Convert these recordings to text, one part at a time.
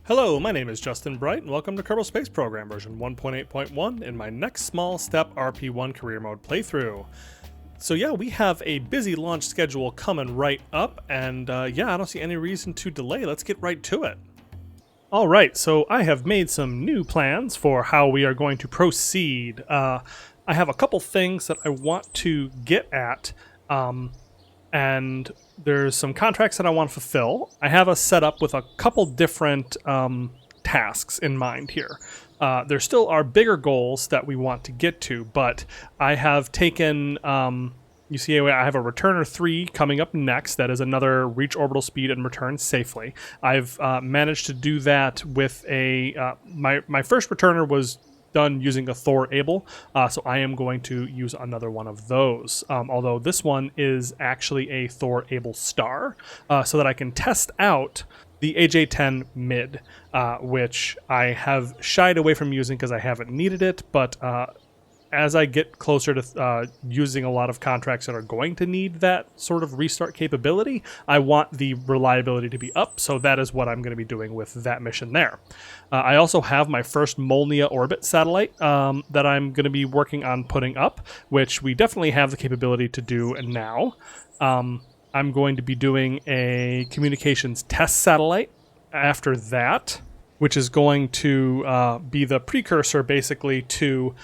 Hello, my name is Justin Bright, and welcome to Kerbal Space Program version 1.8.1 in my next small step RP-1 career mode playthrough. So yeah, we have a busy launch schedule coming right up, and yeah, I don't see any reason to delay. Let's get right to it. Alright, so I have made some new plans for how we are going to proceed. I have a couple things that I want to get at, and there's some contracts that I want to fulfill. I have a setup with a couple different tasks in mind here. There still are bigger goals that we want to get to, but I have taken, you see I have a returner 3 coming up next. That is another reach orbital speed and return safely. I've managed to do that with a, my first returner was done using a Thor Able, so I am going to use another one of those, although this one is actually a Thor Able Star, so that I can test out the AJ-10 mid, which I have shied away from using because I haven't needed it, but as I get closer to using a lot of contracts that are going to need that sort of restart capability, I want the reliability to be up, so that is what I'm going to be doing with that mission there. I also have my first Molniya orbit satellite that I'm going to be working on putting up, which we definitely have the capability to do now. I'm going to be doing a communications test satellite after that, which is going to be the precursor basically to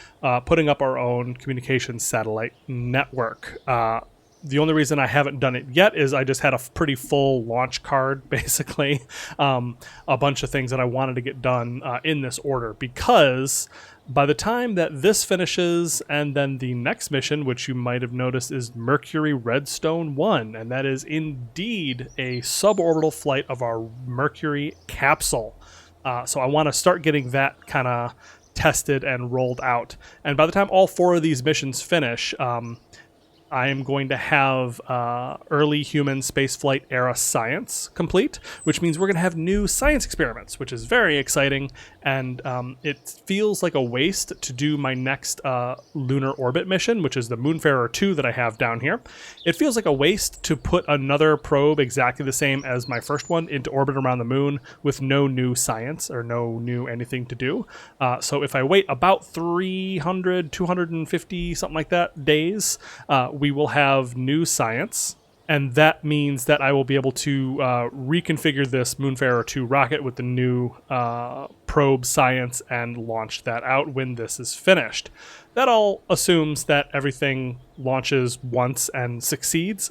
putting up our own communications satellite network. The only reason I haven't done it yet is I just had a pretty full launch card, basically. A bunch of things that I wanted to get done in this order, because by the time that this finishes and then the next mission, which you might have noticed is Mercury Redstone 1, and that is indeed a suborbital flight of our Mercury capsule. So I want to start getting that kind of tested and rolled out. And by the time all 4 of these missions finish, I am going to have early human spaceflight era science complete, which means we're going to have new science experiments, which is very exciting. And it feels like a waste to do my next lunar orbit mission, which is the Moonfarer 2 that I have down here. It feels like a waste to put another probe exactly the same as my first one into orbit around the moon with no new science or no new anything to do. So if I wait about 300, 250, something like that days, we will have new science, and that means that I will be able to reconfigure this Moonfarer 2 rocket with the new probe science and launch that out when this is finished. That all assumes that everything launches once and succeeds,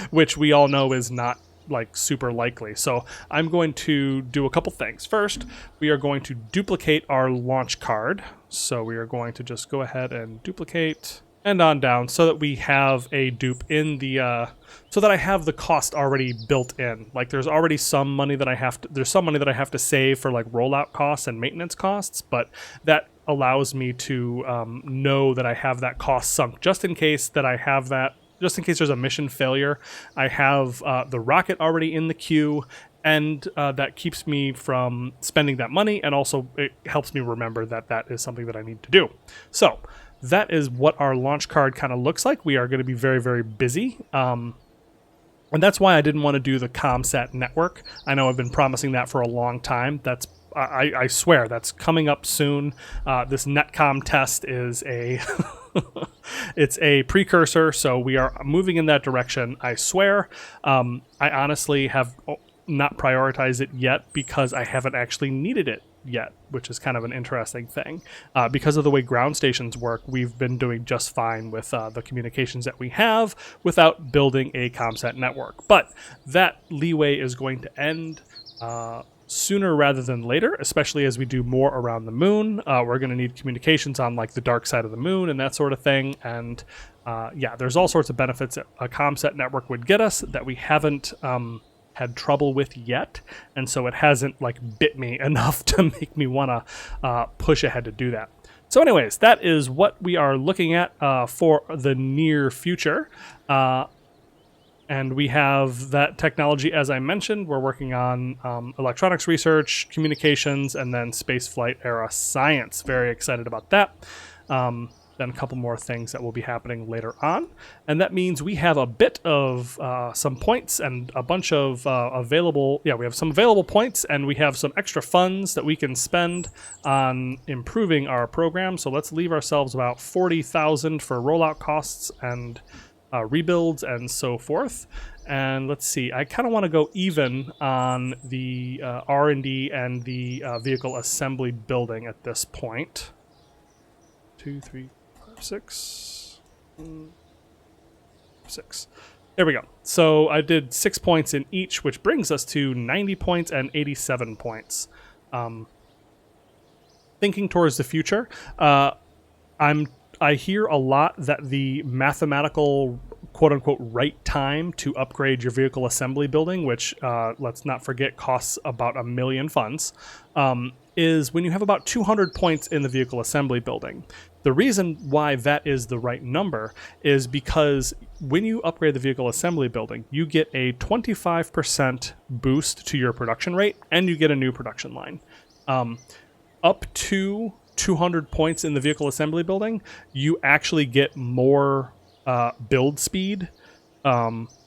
which we all know is not like super likely. So I'm going to do a couple things. First, we are going to duplicate our launch card. So we are going to just go ahead and duplicate and on down so that we have a dupe in the so that I have the cost already built in. Like there's already some money that I have to save for like rollout costs and maintenance costs, but that allows me to know that I have that cost sunk just in case just in case there's a mission failure. I have the rocket already in the queue, and that keeps me from spending that money, and also it helps me remember that that is something that I need to do. So that is what our launch card kind of looks like. We are going to be very, very busy. And that's why I didn't want to do the ComSat network. I know I've been promising that for a long time. I swear that's coming up soon. This netcom test is a it's a precursor, so we are moving in that direction. I swear. I honestly have not prioritized it yet because I haven't actually needed it yet, which is kind of an interesting thing. Because of the way ground stations work, we've been doing just fine with the communications that we have without building a ComSat network. But that leeway is going to end sooner rather than later, especially as we do more around the moon. We're going to need communications on like the dark side of the moon and that sort of thing. And yeah, there's all sorts of benefits that a ComSat network would get us that we haven't had trouble with yet, and so it hasn't like bit me enough to make me want to push ahead to do that. So anyways, that is what we are looking at for the near future, and we have that technology. As I mentioned, we're working on electronics research, communications, and then spaceflight era science. Very excited about that. then a couple more things that will be happening later on. And that means we have a bit of some points and a bunch of available, we have some available points and we have some extra funds that we can spend on improving our program. So let's leave ourselves about 40,000 for rollout costs and rebuilds and so forth. And let's see, I kind of want to go even on the R&D and the vehicle assembly building at this point. 2, 3, 5, 6. 6. There we go. So I did 6 points in each, which brings us to 90 points and 87 points. Thinking towards the future, I hear a lot that the mathematical quote-unquote right time to upgrade your vehicle assembly building, which let's not forget costs about $1 million funds, is when you have about 200 points in the vehicle assembly building. The reason why that is the right number is because when you upgrade the vehicle assembly building, you get a 25% boost to your production rate and you get a new production line. Up to 200 points in the vehicle assembly building, you actually get more build speed.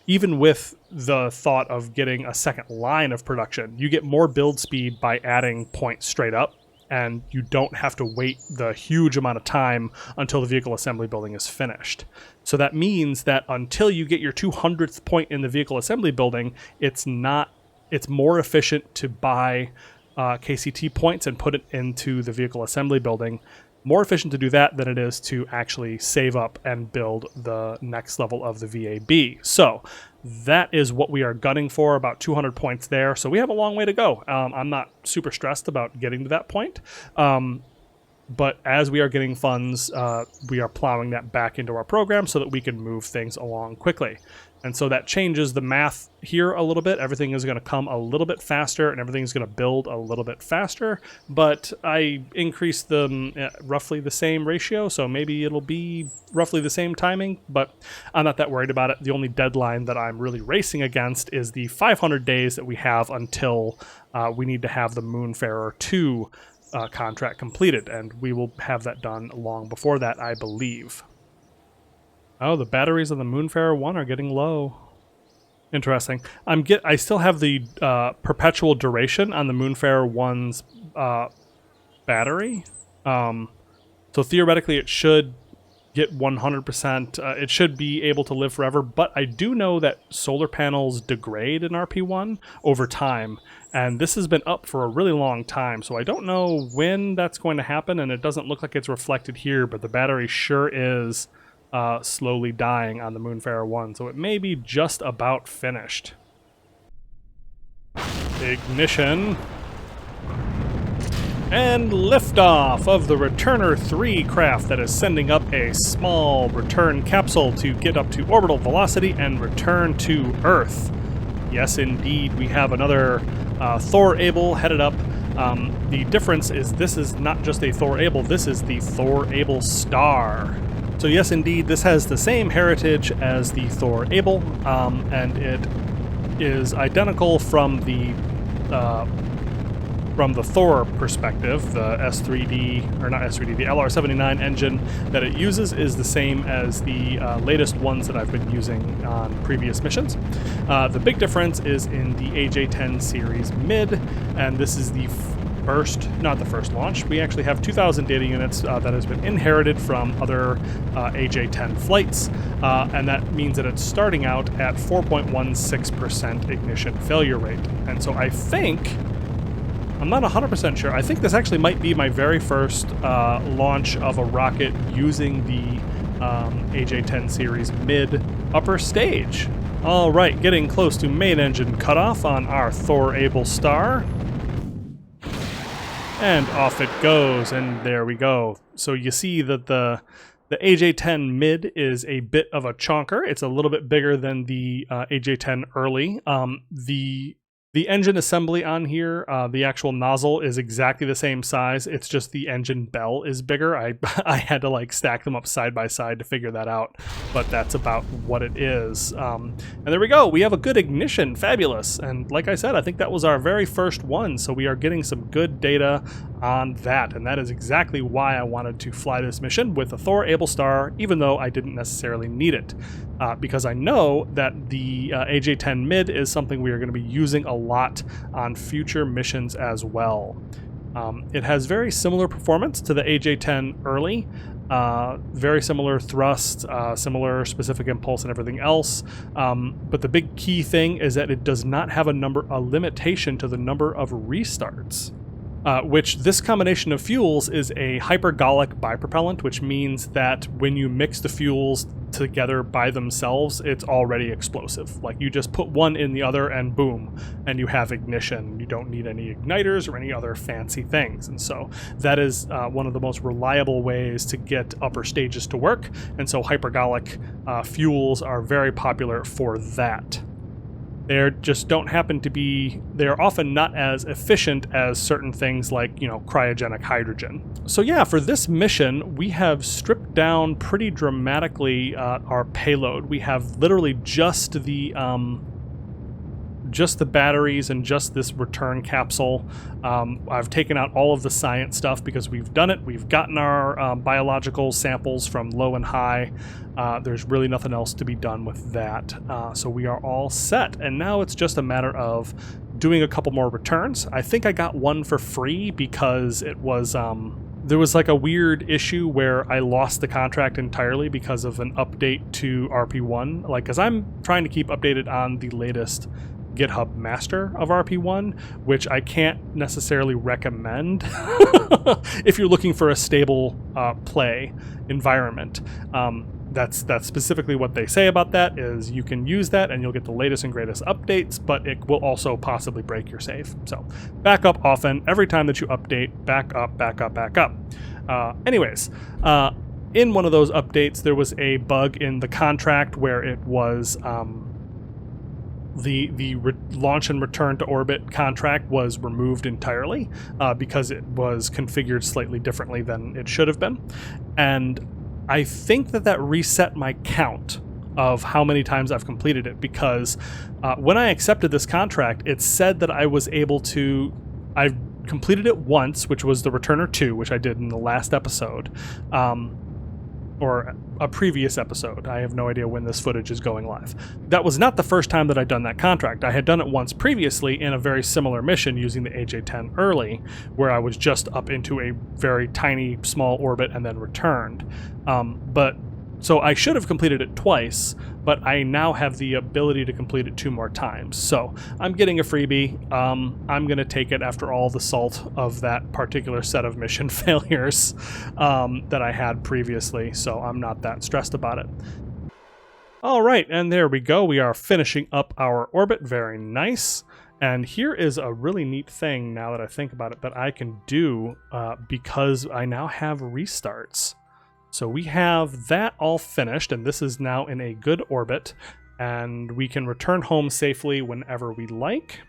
Even with the thought of getting a second line of production, you get more build speed by adding points straight up, and you don't have to wait the huge amount of time until the vehicle assembly building is finished. So that means that until you get your 200th point in the vehicle assembly building, it's more efficient to buy KCT points and put it into the vehicle assembly building. More efficient to do that than it is to actually save up and build the next level of the VAB. So that is what we are gunning for, about 200 points there. So we have a long way to go. I'm not super stressed about getting to that point. But as we are getting funds, we are plowing that back into our program so that we can move things along quickly. And so that changes the math here a little bit. Everything is going to come a little bit faster and everything's going to build a little bit faster. But I increased them roughly the same ratio, so maybe it'll be roughly the same timing, but I'm not that worried about it. The only deadline that I'm really racing against is the 500 days that we have until we need to have the Moonfarer 2 contract completed, and we will have that done long before that, I believe. Oh, the batteries on the Moonfarer 1 are getting low. Interesting. I still have the perpetual duration on the Moonfarer 1's battery. So theoretically it should get 100%. It should be able to live forever, but I do know that solar panels degrade in RP-1 over time, and this has been up for a really long time, so I don't know when that's going to happen, and it doesn't look like it's reflected here, but the battery sure is slowly dying on the Moonfarer 1, so it may be just about finished. Ignition. And liftoff of the Returner 3 craft that is sending up a small return capsule to get up to orbital velocity and return to Earth. Yes, indeed, we have another Thor Able headed up. The difference is this is not just a Thor Able, this is the Thor Able Star. So yes, indeed, this has the same heritage as the Thor Able, and it is identical from the Thor perspective. The S3D, or not S3D, the LR79 engine that it uses is the same as the latest ones that I've been using on previous missions. The big difference is in the AJ10 series mid, and this is the not the first launch. We actually have 2,000 data units that has been inherited from other AJ10 flights, and that means that it's starting out at 4.16% ignition failure rate. And so I think, I'm not 100% sure, I think this actually might be my very first launch of a rocket using the AJ10 series mid upper stage. All right, getting close to main engine cutoff on our Thor Able Star. And off it goes, and there we go. So you see that the AJ10 mid is a bit of a chonker. It's a little bit bigger than the AJ10 early. The The engine assembly on here, the actual nozzle is exactly the same size. It's just the engine bell is bigger. I had to like stack them up side by side to figure that out, but that's about what it is. And there we go. We have a good ignition. Fabulous. And like I said, I think that was our very first one. So we are getting some good data on that. And that is exactly why I wanted to fly this mission with a Thor Able Star, even though I didn't necessarily need it. Because I know that the AJ-10 mid is something we are going to be using a lot on future missions as well. It has very similar performance to the AJ-10 early, very similar thrust, similar specific impulse and everything else, but the big key thing is that it does not have a limitation to the number of restarts. Which this combination of fuels is a hypergolic bipropellant, which means that when you mix the fuels together by themselves, it's already explosive. Like you just put one in the other and boom, and you have ignition. You don't need any igniters or any other fancy things. And so that is one of the most reliable ways to get upper stages to work. And so hypergolic fuels are very popular for that. They just don't happen to be, they're often not as efficient as certain things like, you know, cryogenic hydrogen. So yeah, for this mission, we have stripped down pretty dramatically our payload. We have literally just the batteries and just this return capsule. I've taken out all of the science stuff because we've done it. We've gotten our biological samples from low and high. There's really nothing else to be done with that. So we are all set. And now it's just a matter of doing a couple more returns. I think I got one for free because it was... there was like a weird issue where I lost the contract entirely because of an update to RP-1. Like, because I'm trying to keep updated on the latest GitHub master of RP-1, which I can't necessarily recommend if you're looking for a stable play environment. That's specifically what they say about that, is you can use that and you'll get the latest and greatest updates, but it will also possibly break your save. So back up often. Every time that you update, back up, back up, back up. Anyways, in one of those updates, there was a bug in the contract where it was... the launch and return to orbit contract was removed entirely because it was configured slightly differently than it should have been. And I think that reset my count of how many times I've completed it, because when I accepted this contract, it said that I was able to... I completed it once, which was the Returner 2, which I did in the last episode. Or a previous episode. I have no idea when this footage is going live. That was not the first time that I'd done that contract. I had done it once previously in a very similar mission using the AJ-10 early, where I was just up into a very tiny, small orbit and then returned. So I should have completed it twice, but I now have the ability to complete it 2 more times. So I'm getting a freebie. I'm going to take it after all the salt of that particular set of mission failures that I had previously, so I'm not that stressed about it. All right, and there we go. We are finishing up our orbit. Very nice. And here is a really neat thing, now that I think about it, that I can do because I now have restarts. So we have that all finished, and this is now in a good orbit, and we can return home safely whenever we like.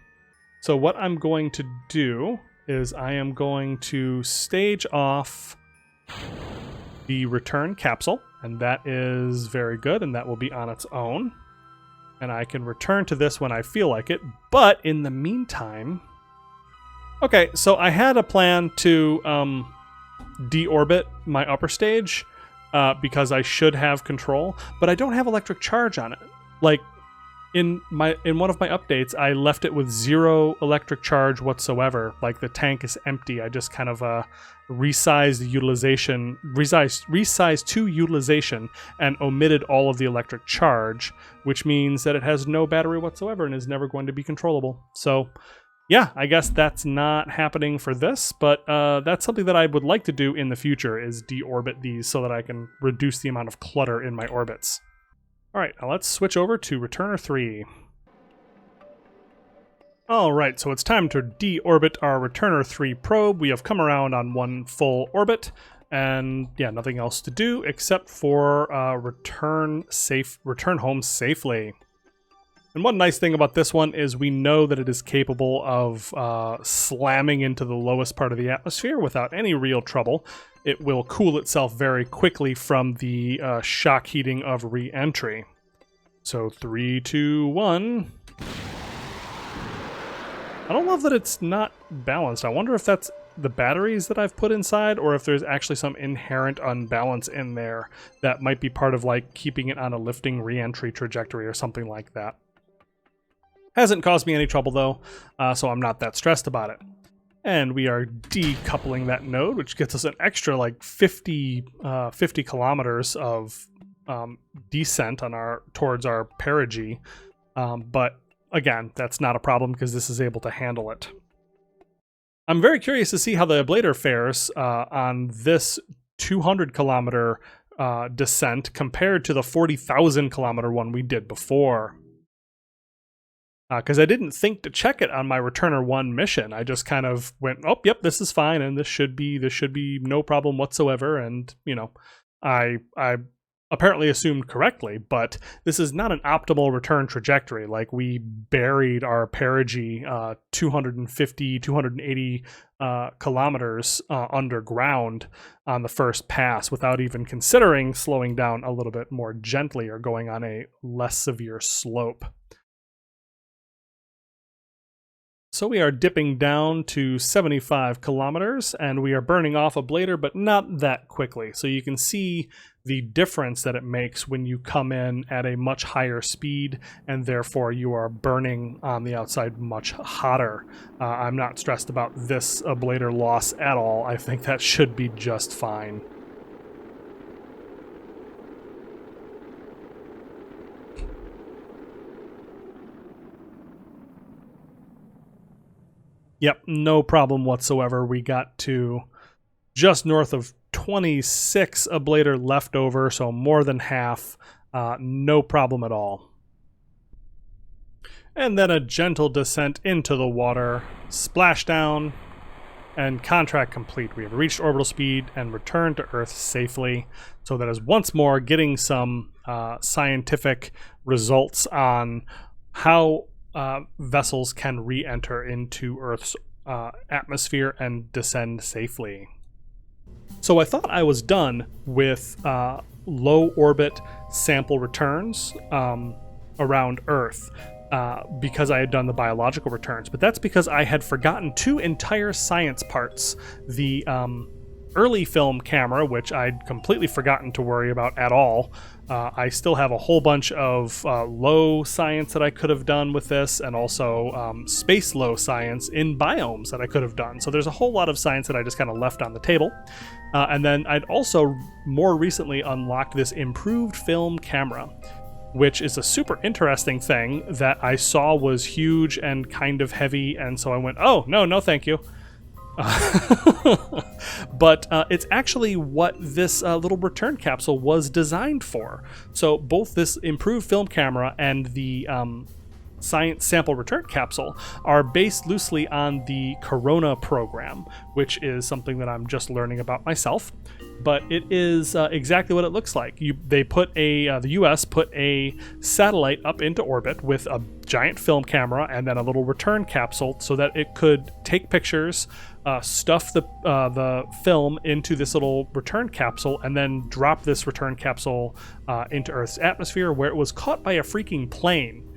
So what I'm going to do is I am going to stage off the return capsule, and that is very good, and that will be on its own. And I can return to this when I feel like it, but in the meantime... Okay, so I had a plan to deorbit my upper stage, because I should have control, but I don't have electric charge on it. Like, in one of my updates, I left it with 0 electric charge whatsoever. Like, the tank is empty. I just kind of resized the utilization, resized to utilization, and omitted all of the electric charge, which means that it has no battery whatsoever and is never going to be controllable. So yeah, I guess that's not happening for this, but that's something that I would like to do in the future, is deorbit these so that I can reduce the amount of clutter in my orbits. All right, now let's switch over to Returner 3. All right, so it's time to deorbit our Returner 3 probe. We have come around on 1 full orbit, and yeah, nothing else to do except for return home safely. And one nice thing about this one is we know that it is capable of slamming into the lowest part of the atmosphere without any real trouble. It will cool itself very quickly from the shock heating of re-entry. So 3, 2, 1. I don't love that it's not balanced. I wonder if that's the batteries that I've put inside, or if there's actually some inherent unbalance in there that might be part of like keeping it on a lifting re-entry trajectory or something like that. Hasn't caused me any trouble though, so I'm not that stressed about it. And we are decoupling that node, which gets us an extra like 50 kilometers of descent on towards our perigee. But again, that's not a problem because this is able to handle it. I'm very curious to see how the ablator fares on this 200 kilometer descent compared to the 40,000 kilometer one we did before. Because I didn't think to check it on my Returner 1 mission. I just kind of went, oh, yep, this is fine, and this should be no problem whatsoever. And, you know, I apparently assumed correctly, but this is not an optimal return trajectory. Like, we buried our perigee 280 kilometers underground on the first pass without even considering slowing down a little bit more gently or going on a less severe slope. So we are dipping down to 75 kilometers, and we are burning off a blader, but not that quickly. So you can see the difference that it makes when you come in at a much higher speed, and therefore you are burning on the outside much hotter. I'm not stressed about this ablator loss at all. I think that should be just fine. Yep, no problem whatsoever. We got to just north of 26 ablator left over, so more than half. No problem at all. And then a gentle descent into the water, splashdown, and contract complete. We have reached orbital speed and returned to Earth safely. So that is once more getting some scientific results on how vessels can re-enter into Earth's atmosphere and descend safely. So I thought I was done with low orbit sample returns around Earth because I had done the biological returns, but that's because I had forgotten two entire science parts. The early film camera, which I'd completely forgotten to worry about at all. I still have a whole bunch of low science that I could have done with this, and also space low science in biomes that I could have done. So there's a whole lot of science that I just kind of left on the table. And then I'd also more recently unlocked this improved film camera, which is a super interesting thing that I saw was huge and kind of heavy, and so I went, oh, no, thank you. But it's actually what this little return capsule was designed for. So both this improved film camera and the science sample return capsule are based loosely on the Corona program, which is something that I'm just learning about myself. But it is exactly what it looks like. The U.S. put a satellite up into orbit with a giant film camera and then a little return capsule so that it could take pictures, stuff the film into this little return capsule, and then drop this return capsule into Earth's atmosphere, where it was caught by a freaking plane.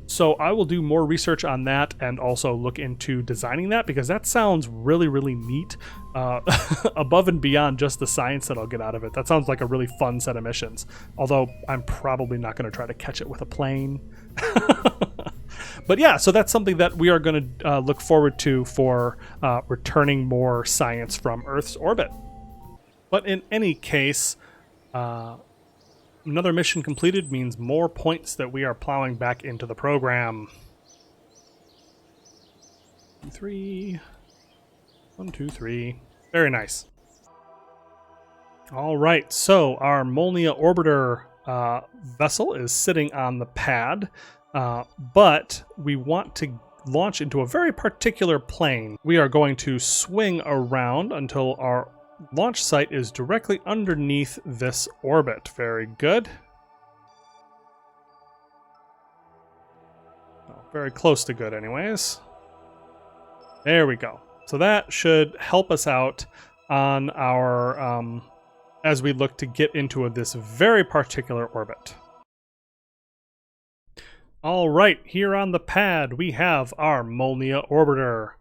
So I will do more research on that and also look into designing that, because that sounds really, really neat, above and beyond just the science that I'll get out of it. That sounds like a really fun set of missions, although I'm probably not going to try to catch it with a plane. But yeah, so that's something that we are going to look forward to for returning more science from Earth's orbit. But in any case, another mission completed means more points that we are plowing back into the program. 3. 1, 2, 3. Very nice. All right, so our Molniya orbiter vessel is sitting on the pad, but we want to launch into a very particular plane. We are going to swing around until our launch site is directly underneath this orbit. Very good. very close to good anyways. There we go. So that should help us out on our, as we look to get into this very particular orbit. All right, here on the pad, we have our Molniya orbiter.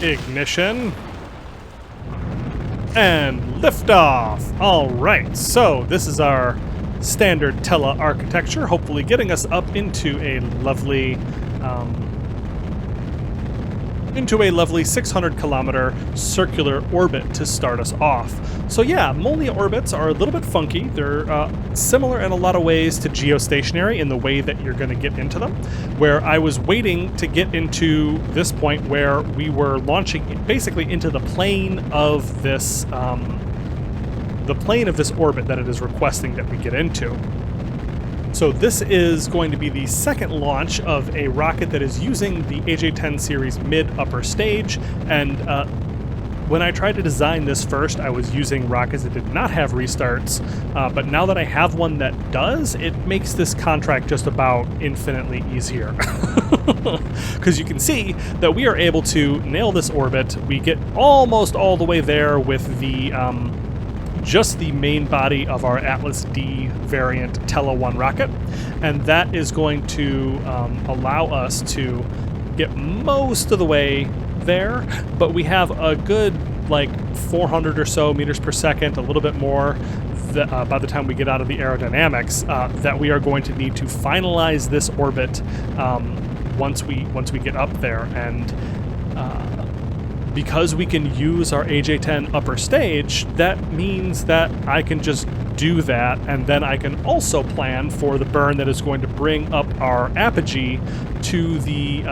Ignition. And liftoff. All right, so this is our standard Tela architecture, hopefully getting us up into a lovely 600-kilometer circular orbit to start us off. So yeah, Molniya orbits are a little bit funky. They're similar in a lot of ways to geostationary in the way that you're going to get into them, where I was waiting to get into this point where we were launching basically into the plane of this orbit that it is requesting that we get into. So this is going to be the second launch of a rocket that is using the AJ-10 series mid-upper stage, and when I tried to design this first, I was using rockets that did not have restarts, but now that I have one that does, it makes this contract just about infinitely easier. Because you can see that we are able to nail this orbit. We get almost all the way there with the just the main body of our Atlas D variant Tela 1 rocket, and that is going to allow us to get most of the way there, but we have a good like 400 or so meters per second, a little bit more by the time we get out of the aerodynamics, that we are going to need to finalize this orbit once we get up there. And because we can use our AJ-10 upper stage, that means that I can just do that, and then I can also plan for the burn that is going to bring up our apogee to the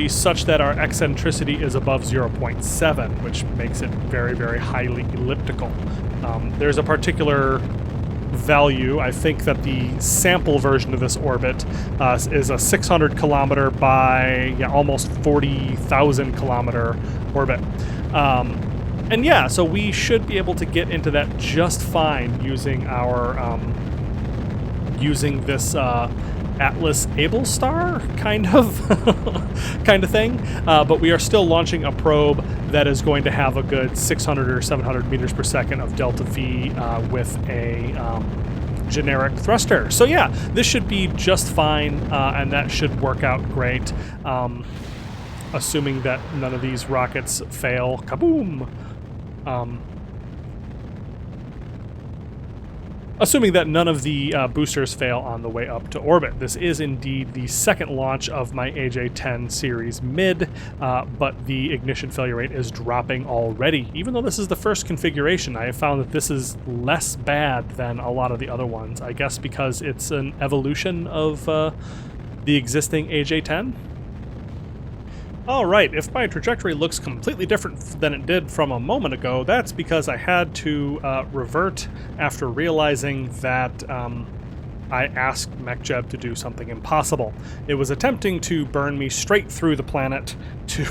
such that our eccentricity is above 0.7, which makes it very, very highly elliptical. There's a particular value. I think that the sample version of this orbit is a 600 kilometer by almost 40,000 kilometer orbit. And yeah, so we should be able to get into that just fine using our using this Atlas Able Star kind of thing, but we are still launching a probe that is going to have a good 600 or 700 meters per second of delta V with a generic thruster. So yeah, this should be just fine, and that should work out great, assuming that none of these rockets fail. Kaboom! Assuming that none of the boosters fail on the way up to orbit. This is indeed the second launch of my AJ-10 series mid, but the ignition failure rate is dropping already. Even though this is the first configuration, I have found that this is less bad than a lot of the other ones. I guess because it's an evolution of the existing AJ-10. All right, if my trajectory looks completely different than it did from a moment ago, that's because I had to revert after realizing that I asked MacLeod to do something impossible. It was attempting to burn me straight through the planet to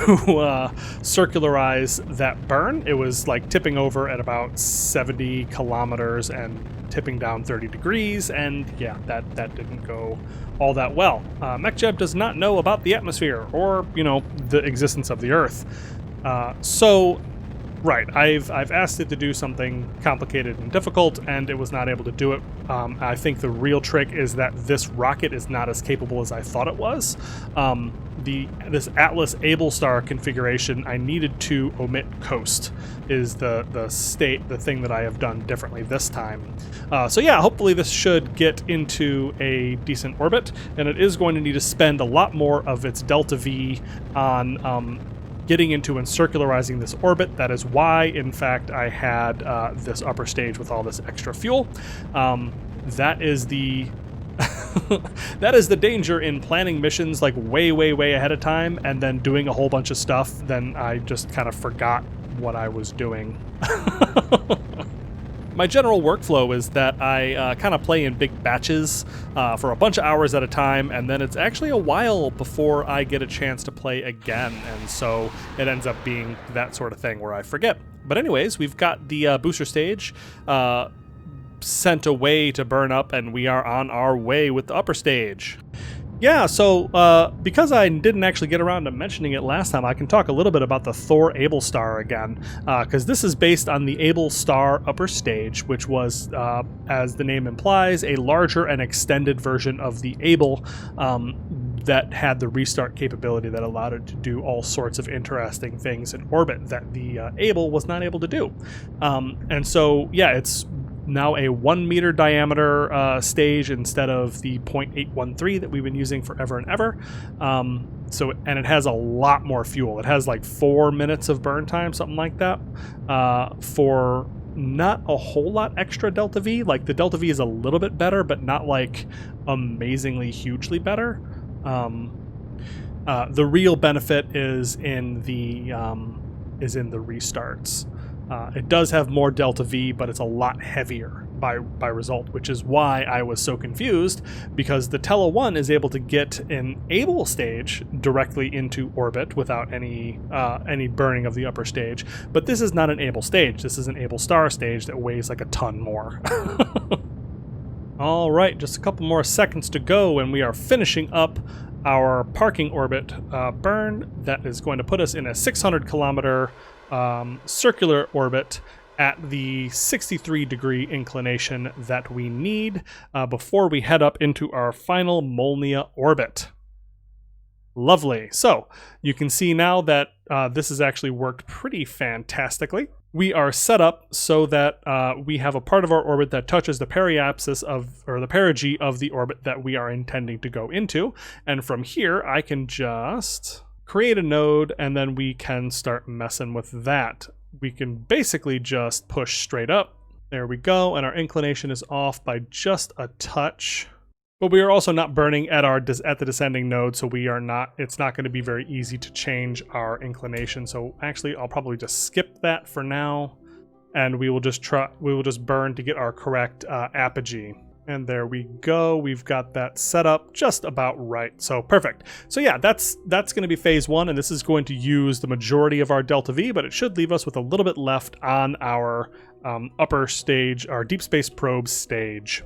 circularize that burn. It was like tipping over at about 70 kilometers and tipping down 30 degrees, and yeah, that didn't go all that well. MacLeod does not know about the atmosphere or, you know, the existence of the Earth. Right, I've asked it to do something complicated and difficult, and it was not able to do it. I think the real trick is that this rocket is not as capable as I thought it was. This Atlas Able Star configuration, I needed to omit coast, is the thing that I have done differently this time. So yeah, hopefully this should get into a decent orbit, and it is going to need to spend a lot more of its delta V on getting into and circularizing this orbit. That is why, in fact, I had this upper stage with all this extra fuel. That is the that is the danger in planning missions like way ahead of time and then doing a whole bunch of stuff. Then I just kind of forgot what I was doing. My general workflow is that I kind of play in big batches for a bunch of hours at a time, and then it's actually a while before I get a chance to play again, and so it ends up being that sort of thing where I forget. But anyways, we've got the booster stage sent away to burn up, and we are on our way with the upper stage. Yeah, so because I didn't actually get around to mentioning it last time, I can talk a little bit about the Thor Able Star again, because this is based on the Able Star upper stage, which was, as the name implies, a larger and extended version of the Able that had the restart capability that allowed it to do all sorts of interesting things in orbit that the Able was not able to do. And so, yeah, it's now a 1 meter diameter stage instead of the 0.813 that we've been using forever and ever. And it has a lot more fuel. It has like 4 minutes of burn time, something like that, for not a whole lot extra delta V. Like the delta V is a little bit better, but not like amazingly hugely better. The real benefit is in the restarts. It does have more delta V, but it's a lot heavier by result, which is why I was so confused, because the Tele 1 is able to get an Able stage directly into orbit without any burning of the upper stage, but this is not an Able stage. This is an Able Star stage that weighs like a ton more. All right, just a couple more seconds to go, and we are finishing up our parking orbit burn. That is going to put us in a 600 kilometer circular orbit at the 63-degree inclination that we need before we head up into our final Molniya orbit. Lovely. So you can see now that this has actually worked pretty fantastically. We are set up so that we have a part of our orbit that touches the periapsis or the perigee of the orbit that we are intending to go into. And from here, I can just create a node, and then we can start messing with that. We can basically just push straight up. There we go, and our inclination is off by just a touch. But we are also not burning at the descending node, so it's not going to be very easy to change our inclination. So actually, I'll probably just skip that for now, and we will just burn to get our correct apogee. And there we go. We've got that set up just about right. So perfect. So yeah, that's going to be phase 1, and this is going to use the majority of our delta V, but it should leave us with a little bit left on our upper stage, our deep space probe stage.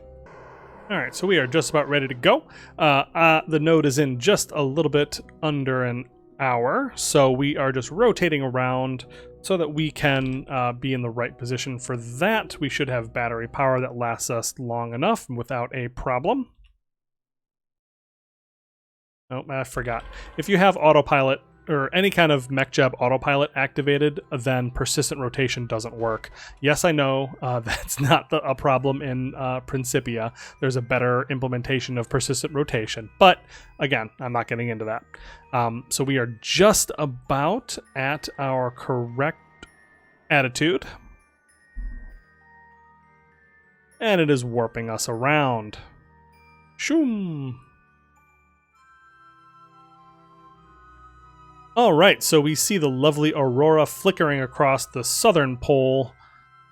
All right, so we are just about ready to go. The node is in just a little bit under an hour, so we are just rotating around so that we can be in the right position for that. We should have battery power that lasts us long enough without a problem. Oh, I forgot. If you have autopilot or any kind of MechJeb autopilot activated, then persistent rotation doesn't work. Yes, I know that's not a problem in Principia. There's a better implementation of persistent rotation, but again, I'm not getting into that. So we are just about at our correct attitude, and it is warping us around. Shoom! All right, so we see the lovely aurora flickering across the southern pole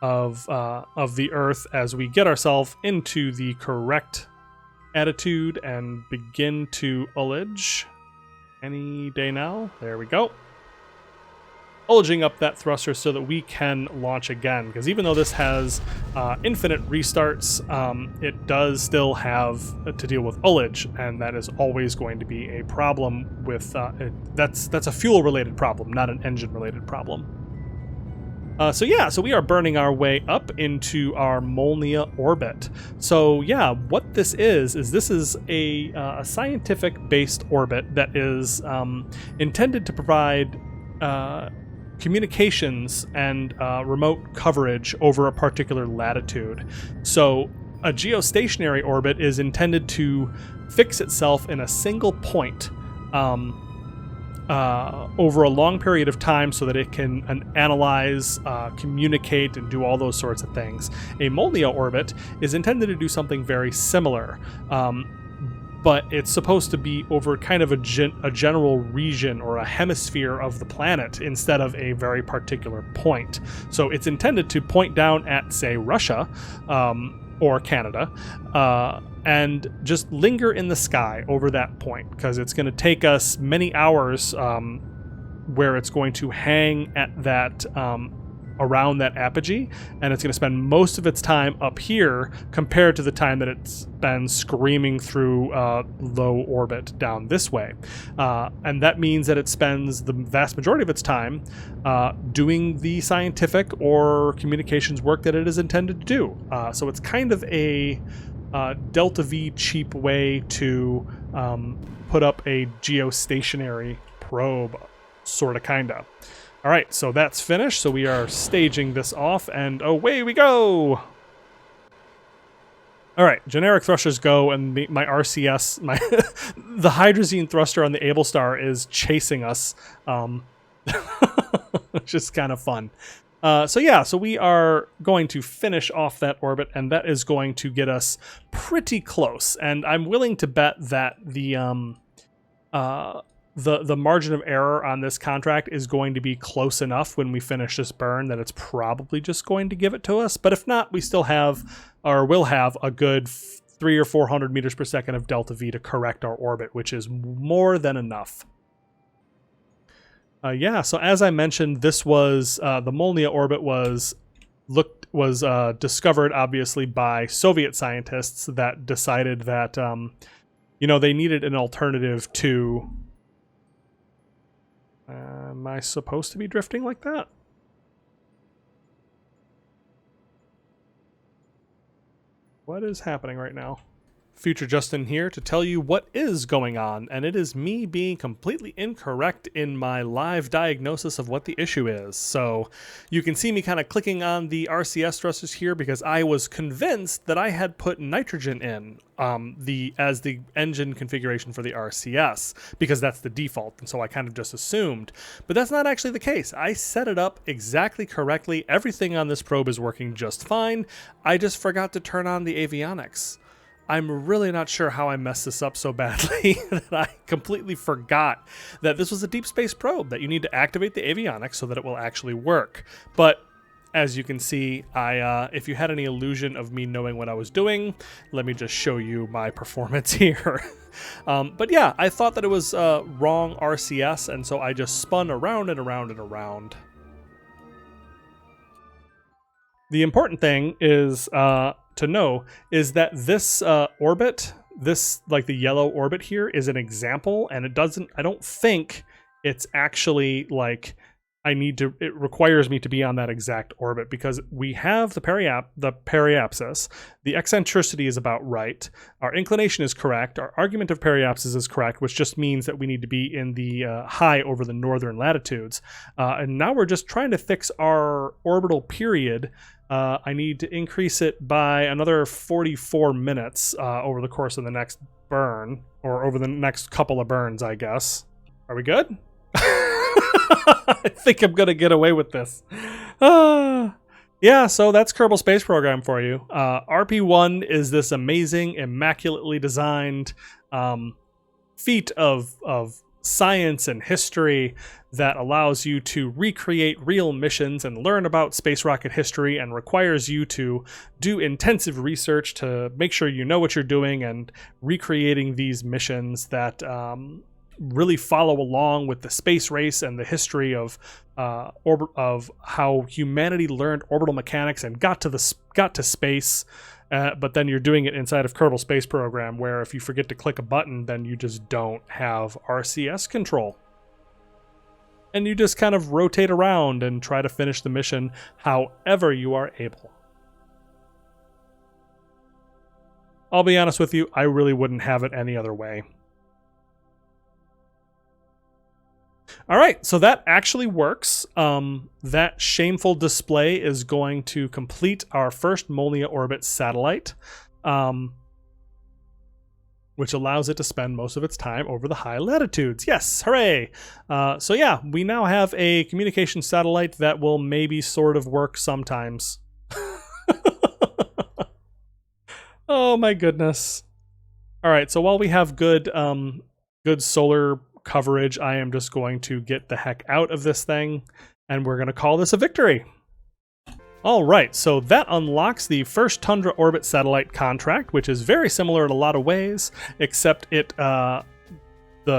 of the Earth as we get ourselves into the correct attitude and begin to ullage. Any day now. There we go. Ullaging up that thruster so that we can launch again, because even though this has infinite restarts, it does still have to deal with ullage, and that is always going to be a problem with that's a fuel related problem, not an engine related problem. So we are burning our way up into our Molniya orbit. So yeah, what this is this is a scientific based orbit that is intended to provide communications and remote coverage over a particular latitude. So a geostationary orbit is intended to fix itself in a single point over a long period of time so that it can analyze, communicate, and do all those sorts of things. A Molniya orbit is intended to do something very similar. But it's supposed to be over kind of a general region or a hemisphere of the planet instead of a very particular point. So it's intended to point down at, say, Russia or Canada and just linger in the sky over that point, because it's going to take us many hours where it's going to hang at that around that apogee, and it's going to spend most of its time up here compared to the time that it's been screaming through low orbit down this way. And that means that it spends the vast majority of its time doing the scientific or communications work that it is intended to do. So it's kind of a delta V cheap way to put up a geostationary probe, sort of, kind of. All right, so that's finished. So we are staging this off, and away we go. All right, generic thrusters go, and my RCS, the hydrazine thruster on the Able Star is chasing us, which is kind of fun. So we are going to finish off that orbit, and that is going to get us pretty close. And I'm willing to bet that the margin of error on this contract is going to be close enough when we finish this burn that it's probably just going to give it to us. But if not, we still have, or will have, a good 300 or 400 meters per second of delta V to correct our orbit, which is more than enough. So as I mentioned, this was the Molniya orbit was discovered, obviously, by Soviet scientists that decided that they needed an alternative to. Am I supposed to be drifting like that? What is happening right now? Future Justin here to tell you what is going on, and it is me being completely incorrect in my live diagnosis of what the issue is. So you can see me kind of clicking on the RCS thrusters here because I was convinced that I had put nitrogen in as the engine configuration for the RCS, because that's the default, and so I kind of just assumed. But that's not actually the case. I set it up exactly correctly. Everything on this probe is working just fine. I just forgot to turn on the avionics. I'm really not sure how I messed this up so badly that I completely forgot that this was a deep space probe, that you need to activate the avionics so that it will actually work. But as you can see, if you had any illusion of me knowing what I was doing, let me just show you my performance here. But yeah, I thought that it was wrong RCS, and so I just spun around and around and around. The important thing is to know is that this orbit, like the yellow orbit here, is an example, and I don't think it's actually like it requires me to be on that exact orbit, because we have the periapsis, the eccentricity is about right, our inclination is correct, our argument of periapsis is correct, which just means that we need to be in the high over the northern latitudes. And now we're just trying to fix our orbital period. I need to increase it by another 44 minutes over the course of the next burn, or over the next couple of burns, I guess. Are we good? I think I'm going to get away with this. Yeah, so that's Kerbal Space Program for you. RP-1 is this amazing, immaculately designed feat of science and history that allows you to recreate real missions and learn about space rocket history, and requires you to do intensive research to make sure you know what you're doing, and recreating these missions that really follow along with the space race and the history of how humanity learned orbital mechanics and got to space. But then you're doing it inside of Kerbal Space Program, where if you forget to click a button, then you just don't have RCS control. And you just kind of rotate around and try to finish the mission however you are able. I'll be honest with you, I really wouldn't have it any other way. All right, so that actually works. That shameful display is going to complete our first Molniya orbit satellite, which allows it to spend most of its time over the high latitudes. Yes, hooray! So yeah, we now have a communication satellite that will maybe sort of work sometimes. Oh my goodness. All right, so while we have good solar coverage, I am just going to get the heck out of this thing, and we're going to call this a victory. All right, so that unlocks the first Tundra orbit satellite contract, which is very similar in a lot of ways, except the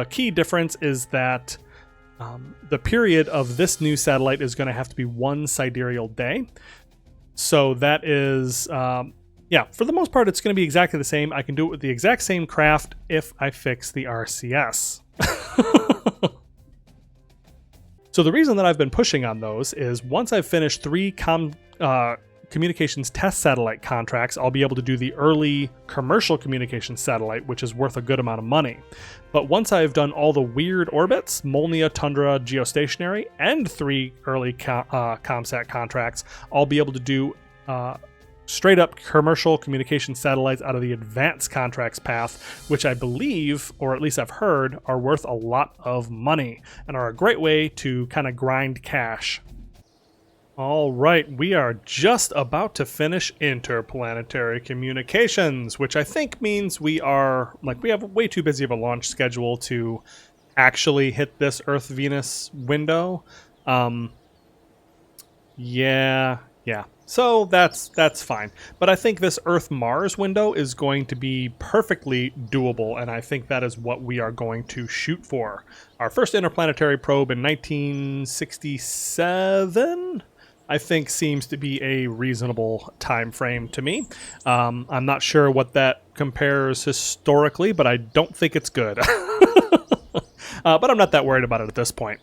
key difference is that The period of this new satellite is going to have to be 1 sidereal day. So that is, yeah, for the most part, it's going to be exactly the same. I can do it with the exact same craft if I fix the RCS. So the reason that I've been pushing on those is once I've finished 3 communications test satellite contracts, I'll be able to do the early commercial communications satellite, which is worth a good amount of money. But once I've done all the weird orbits, Molniya, Tundra, geostationary, and 3 early ComSat contracts, I'll be able to do straight up commercial communication satellites out of the advanced contracts path, which I believe, or at least I've heard, are worth a lot of money and are a great way to kind of grind cash. All right, we are just about to finish interplanetary communications, which I think means we have way too busy of a launch schedule to actually hit this Earth-Venus window. Yeah. So that's fine. But I think this Earth-Mars window is going to be perfectly doable, and I think that is what we are going to shoot for. Our first interplanetary probe in 1967, I think, seems to be a reasonable time frame to me. I'm not sure what that compares historically, but I don't think it's good. But I'm not that worried about it at this point.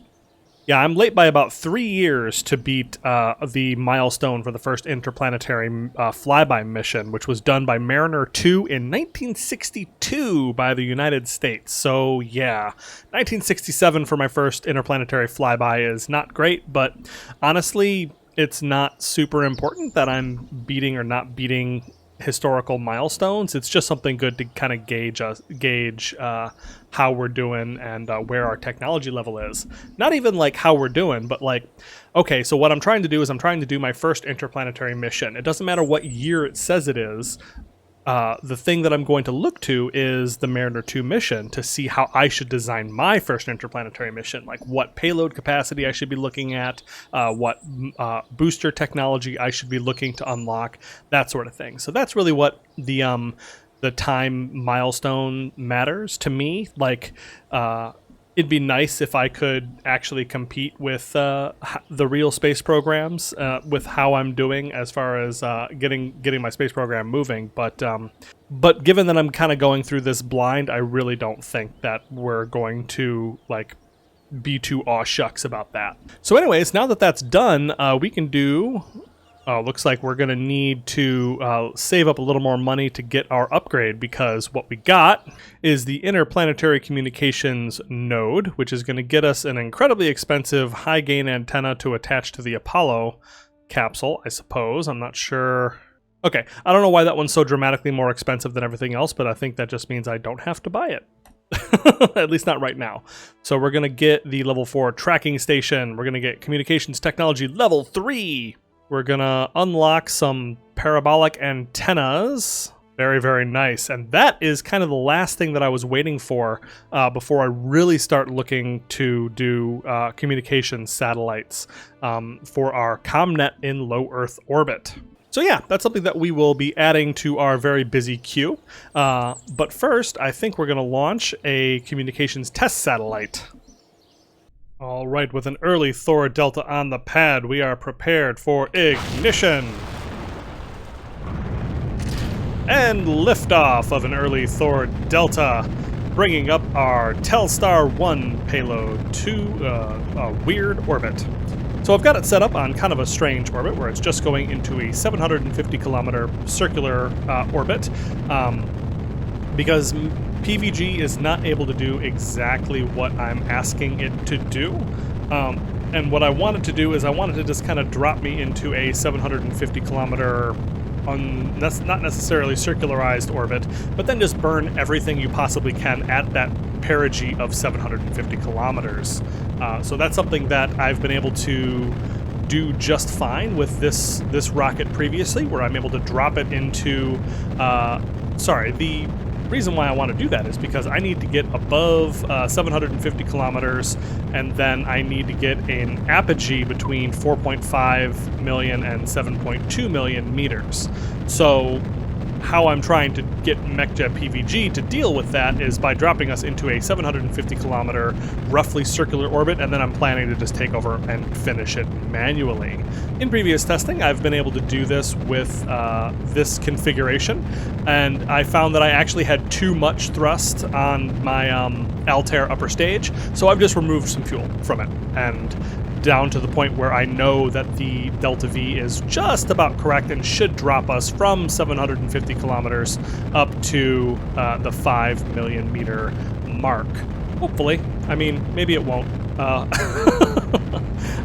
Yeah, I'm late by about 3 years to beat the milestone for the first interplanetary flyby mission, which was done by Mariner 2 in 1962 by the United States. So yeah, 1967 for my first interplanetary flyby is not great, but honestly, it's not super important that I'm beating or not beating historical milestones. It's just something good to kind of gauge how we're doing and where our technology level is. Not even like how we're doing, but like, okay, so what I'm trying to do is I'm trying to do my first interplanetary mission. It doesn't matter what year it says it is. The thing that I'm going to look to is the Mariner 2 mission to see how I should design my first interplanetary mission, like what payload capacity I should be looking at, what booster technology I should be looking to unlock, that sort of thing. So that's really what the time milestone matters to me. Like, it'd be nice if I could actually compete with the real space programs with how I'm doing as far as getting my space program moving. But given that I'm kind of going through this blind, I really don't think that we're going to like be too aw shucks about that. So anyways, now that that's done, we can do... looks like we're going to need to save up a little more money to get our upgrade, because what we got is the interplanetary communications node, which is going to get us an incredibly expensive high-gain antenna to attach to the Apollo capsule, I suppose. I'm not sure. Okay, I don't know why that one's so dramatically more expensive than everything else, but I think that just means I don't have to buy it. At least not right now. So we're going to get the level 4 tracking station. We're going to get communications technology level 3. We're gonna unlock some parabolic antennas. Very, very nice. And that is kind of the last thing that I was waiting for before I really start looking to do communications satellites for our ComNet in low Earth orbit. So yeah, that's something that we will be adding to our very busy queue. But first, I think we're gonna launch a communications test satellite. All right, with an early Thor Delta on the pad, we are prepared for ignition. And liftoff of an early Thor Delta, bringing up our Telstar 1 payload to a weird orbit. So I've got it set up on kind of a strange orbit where it's just going into a 750 kilometer circular orbit. Because PVG is not able to do exactly what I'm asking it to do. And what I wanted to do is I wanted to just kind of drop me into a 750 kilometer, that's not necessarily circularized orbit, but then just burn everything you possibly can at that perigee of 750 kilometers. So that's something that I've been able to do just fine with this rocket previously, where I'm able to drop it into, the reason why I want to do that is because I need to get above 750 kilometers, and then I need to get an apogee between 4.5 million and 7.2 million meters. So how I'm trying to get MechJet PVG to deal with that is by dropping us into a 750 kilometer roughly circular orbit, and then I'm planning to just take over and finish it manually. In previous testing, I've been able to do this with this configuration, and I found that I actually had too much thrust on my Altair upper stage, so I've just removed some fuel from it, and down to the point where I know that the Delta V is just about correct and should drop us from 750 kilometers up to the 5 million meter mark. Hopefully. I mean, maybe it won't.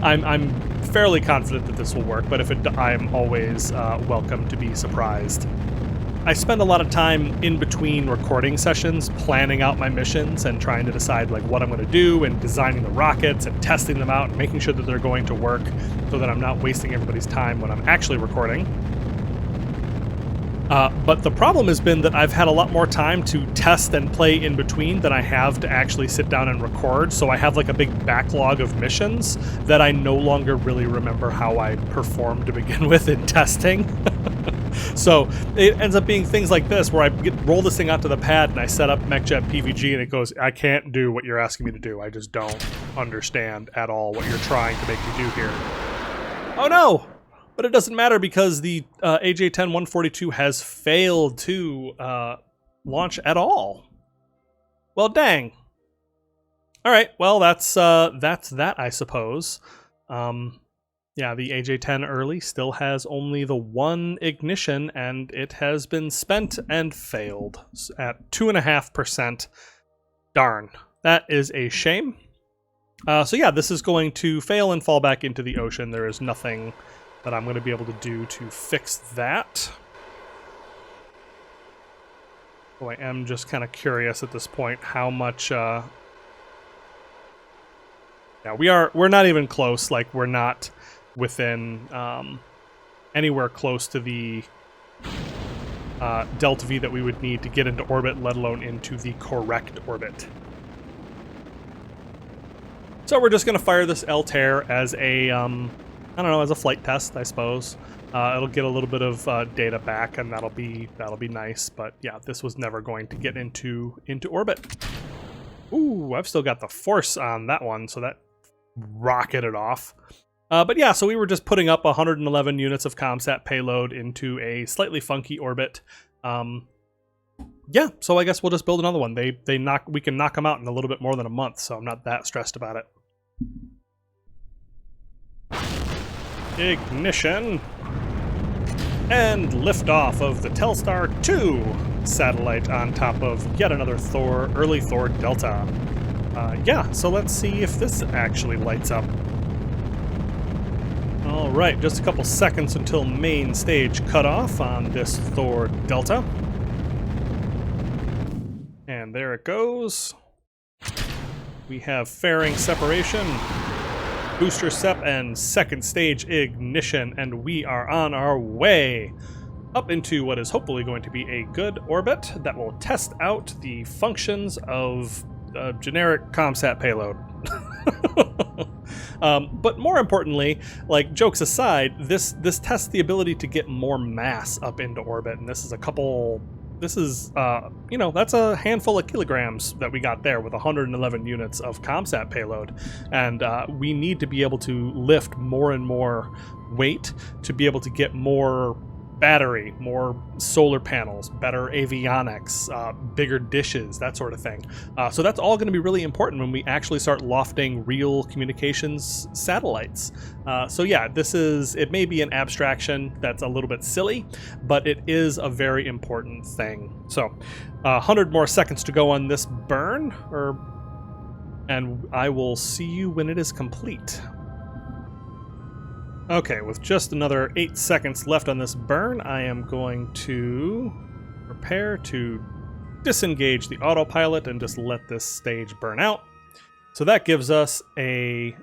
I'm fairly confident that this will work, but if it, I'm always welcome to be surprised. I spend a lot of time in between recording sessions planning out my missions and trying to decide like what I'm going to do and designing the rockets and testing them out and making sure that they're going to work so that I'm not wasting everybody's time when I'm actually recording. But the problem has been that I've had a lot more time to test and play in between than I have to actually sit down and record, so I have like a big backlog of missions that I no longer really remember how I performed to begin with in testing. So it ends up being things like this where I roll this thing out to the pad and I set up MechJet PVG and it goes, I can't do what you're asking me to do. I just don't understand at all what you're trying to make me do here. Oh no! But it doesn't matter because the AJ-10-142 has failed to launch at all. Well, dang. All right, well, that's that, I suppose. Yeah, the AJ-10 early still has only the one ignition, and it has been spent and failed at 2.5%. Darn, that is a shame. So yeah, this is going to fail and fall back into the ocean. There is nothing that I'm going to be able to do to fix that. Oh, I am just kind of curious at this point how much... Yeah, we're not even close. Like, we're not within anywhere close to the Delta V that we would need to get into orbit, let alone into the correct orbit. So we're just going to fire this Altair as a, I don't know, as a flight test, I suppose. It'll get a little bit of data back, and that'll be nice. But yeah, this was never going to get into orbit. Ooh, I've still got the force on that one, so that rocketed off. But yeah, so we were just putting up 111 units of ComSat payload into a slightly funky orbit. Yeah, so I guess we'll just build another one. We can knock them out in a little bit more than a month, so I'm not that stressed about it. Ignition and liftoff of the Telstar 2 satellite on top of yet another early Thor Delta. Yeah, so let's see if this actually lights up. All right, just a couple seconds until main stage cutoff on this Thor Delta. And there it goes. We have fairing separation, booster sep, and second stage ignition, and we are on our way up into what is hopefully going to be a good orbit that will test out the functions of a generic ComSat payload. But more importantly, like, jokes aside, this tests the ability to get more mass up into orbit, and this is you know, that's a handful of kilograms that we got there with 111 units of ComSat payload, and we need to be able to lift more and more weight to be able to get more battery, more solar panels, better avionics, bigger dishes, that sort of thing. So that's all going to be really important when we actually start lofting real communications satellites. So yeah, it may be an abstraction that's a little bit silly, but it is a very important thing. So 100 more seconds to go on this burn, and I will see you when it is complete. Okay, with just another 8 seconds left on this burn, I am going to prepare to disengage the autopilot and just let this stage burn out. So that gives us an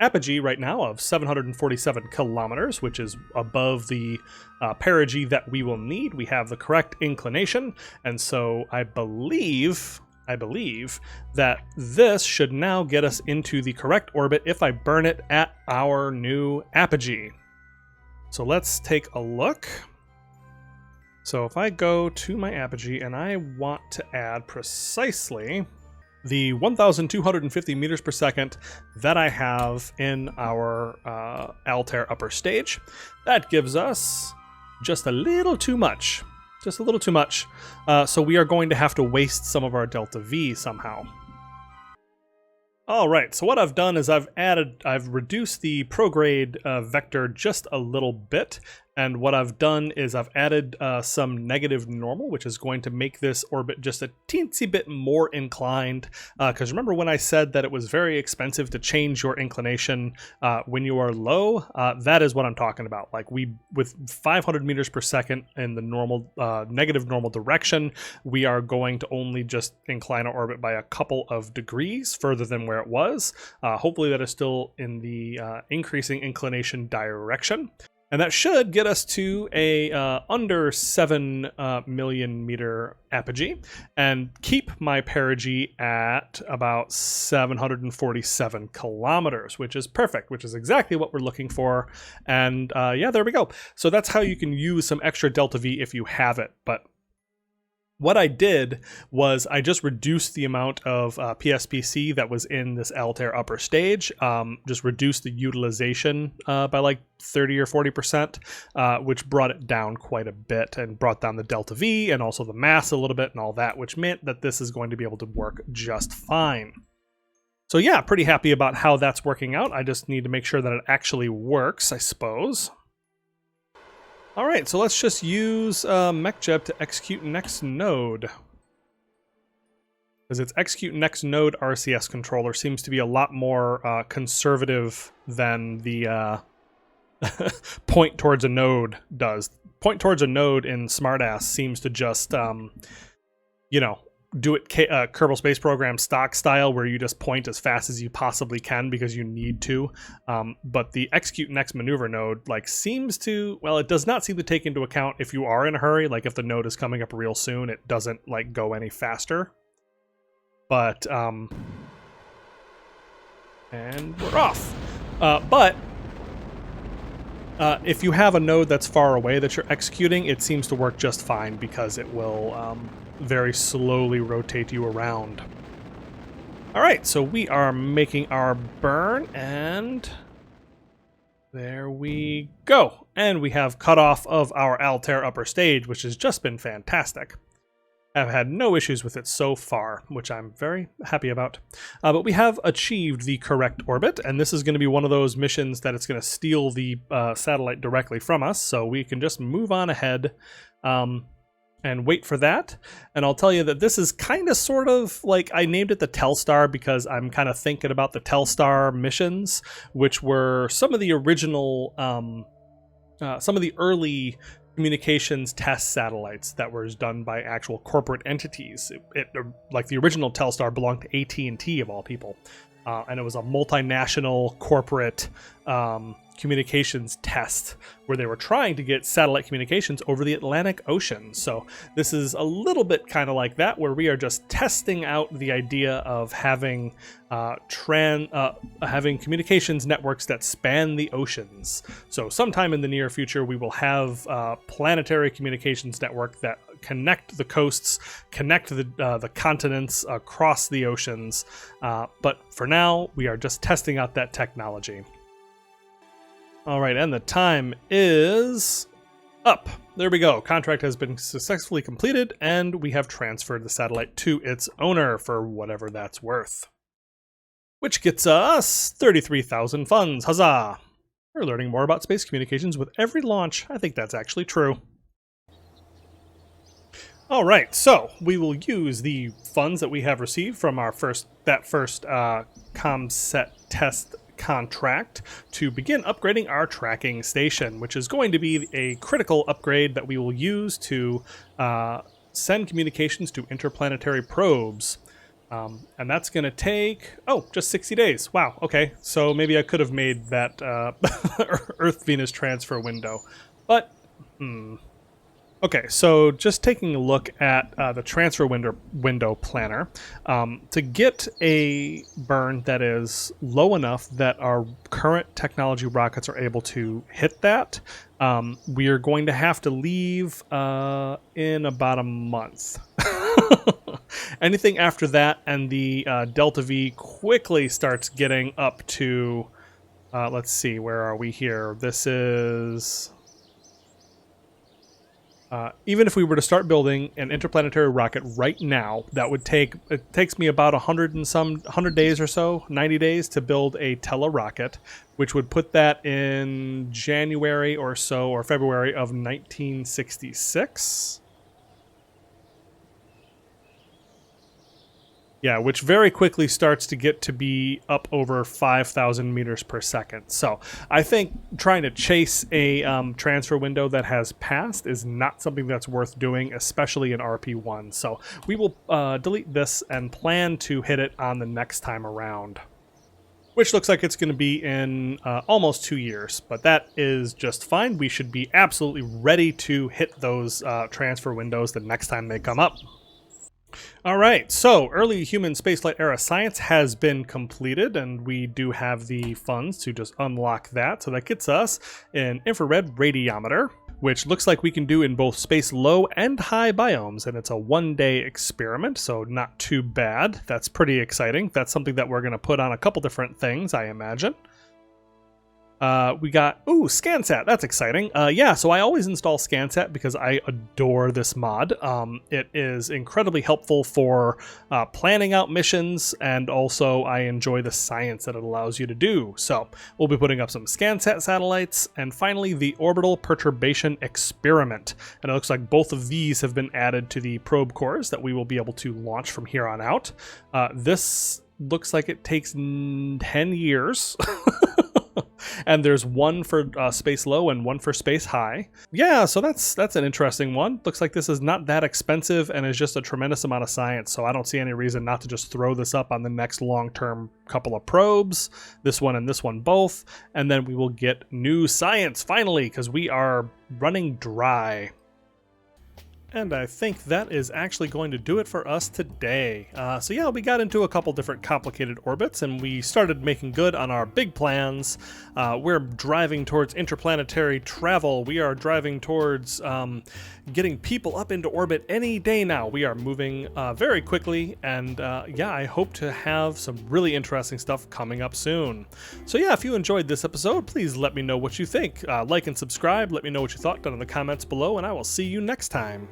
apogee right now of 747 kilometers, which is above the perigee that we will need. We have the correct inclination, and so I believe that this should now get us into the correct orbit if I burn it at our new apogee. So let's take a look. So if I go to my apogee and I want to add precisely the 1,250 meters per second that I have in our Altair upper stage, that gives us just a little too much. Just a little too much. So we are going to have to waste some of our delta V somehow. All right, so what I've done is I've reduced the prograde vector just a little bit. And what I've done is I've added some negative normal, which is going to make this orbit just a teensy bit more inclined. Because remember when I said that it was very expensive to change your inclination when you are low? That is what I'm talking about. Like with 500 meters per second in the normal, negative normal direction, we are going to only just incline our orbit by a couple of degrees further than where it was. Hopefully that is still in the increasing inclination direction. And that should get us to a under 7 million meter apogee and keep my perigee at about 747 kilometers, which is perfect, which is exactly what we're looking for. And yeah, there we go. So that's how you can use some extra delta V if you have it. But what I did was I just reduced the amount of PSPC that was in this Altair upper stage, just reduced the utilization by like 30 or 40%, which brought it down quite a bit and brought down the delta V and also the mass a little bit and all that, which meant that this is going to be able to work just fine. So yeah, pretty happy about how that's working out. I just need to make sure that it actually works, I suppose. All right, so let's just use MacJeb to execute next node. Because its execute next node RCS controller seems to be a lot more conservative than the point towards a node does. Point towards a node in Smartass seems to just, you know, do it Kerbal Space Program stock style where you just point as fast as you possibly can because you need to. But the execute next maneuver node like seems to, well, it does not seem to take into account if you are in a hurry, like if the node is coming up real soon, it doesn't like go any faster. But and we're off. But if you have a node that's far away that you're executing, it seems to work just fine because it will very slowly rotate you around. All right, so we are making our burn, and there we go. And we have cutoff of our Altair upper stage, which has just been fantastic. I've had no issues with it so far, which I'm very happy about. But we have achieved the correct orbit, and this is going to be one of those missions that it's going to steal the satellite directly from us, so we can just move on ahead and wait for that. And I'll tell you that this is kind of sort of like, I named it the Telstar because I'm kind of thinking about the Telstar missions, which were some of the original, some of the early communications test satellites that was done by actual corporate entities. Like the original Telstar belonged to AT&T of all people. And it was a multinational corporate communications test where they were trying to get satellite communications over the Atlantic Ocean. So this is a little bit kind of like that, where we are just testing out the idea of having having communications networks that span the oceans. So sometime in the near future, we will have planetary communications network that connect the coasts, connect the continents across the oceans. But for now, we are just testing out that technology. All right, and the time is up. There we go. Contract has been successfully completed, and we have transferred the satellite to its owner for whatever that's worth. Which gets us 33,000 funds. Huzzah! We're learning more about space communications with every launch. I think that's actually true. All right, so we will use the funds that we have received from our first ComSet test contract to begin upgrading our tracking station, which is going to be a critical upgrade that we will use to send communications to interplanetary probes. And that's going to take, just 60 days. Wow, okay. So maybe I could have made that Earth-Venus transfer window. But, Okay, so just taking a look at the transfer window planner, to get a burn that is low enough that our current technology rockets are able to hit that, we are going to have to leave in about a month. Anything after that, and the Delta V quickly starts getting up to, let's see, where are we here? This is... even if we were to start building an interplanetary rocket right now, it takes me about 100 days or so, 90 days to build a Tele rocket, which would put that in January or so, or February of 1966. Yeah, which very quickly starts to get to be up over 5,000 meters per second. So I think trying to chase a transfer window that has passed is not something that's worth doing, especially in RP-1. So we will delete this and plan to hit it on the next time around, which looks like it's going to be in almost 2 years, but that is just fine. We should be absolutely ready to hit those transfer windows the next time they come up. All right, so early human spaceflight era science has been completed, and we do have the funds to just unlock that. So that gets us an infrared radiometer, which looks like we can do in both space low and high biomes, and it's a 1-day experiment, so not too bad. That's pretty exciting. That's something that we're going to put on a couple different things, I imagine. We got, ScanSat, that's exciting. Yeah, so I always install ScanSat because I adore this mod. It is incredibly helpful for planning out missions, and also I enjoy the science that it allows you to do. So we'll be putting up some ScanSat satellites, and finally the orbital perturbation experiment. And it looks like both of these have been added to the probe cores that we will be able to launch from here on out. This looks like it takes 10 years. And there's one for space low and one for space high. Yeah, so that's an interesting one. Looks like this is not that expensive and is just a tremendous amount of science, so I don't see any reason not to just throw this up on the next long-term couple of probes, this one and this one both, and then we will get new science finally, because we are running dry. And I think that is actually going to do it for us today. So yeah, we got into a couple different complicated orbits, and we started making good on our big plans. We're driving towards interplanetary travel. We are driving towards getting people up into orbit any day now. We are moving very quickly, and yeah, I hope to have some really interesting stuff coming up soon. So yeah, if you enjoyed this episode, please let me know what you think. Like and subscribe, let me know what you thought down in the comments below, and I will see you next time.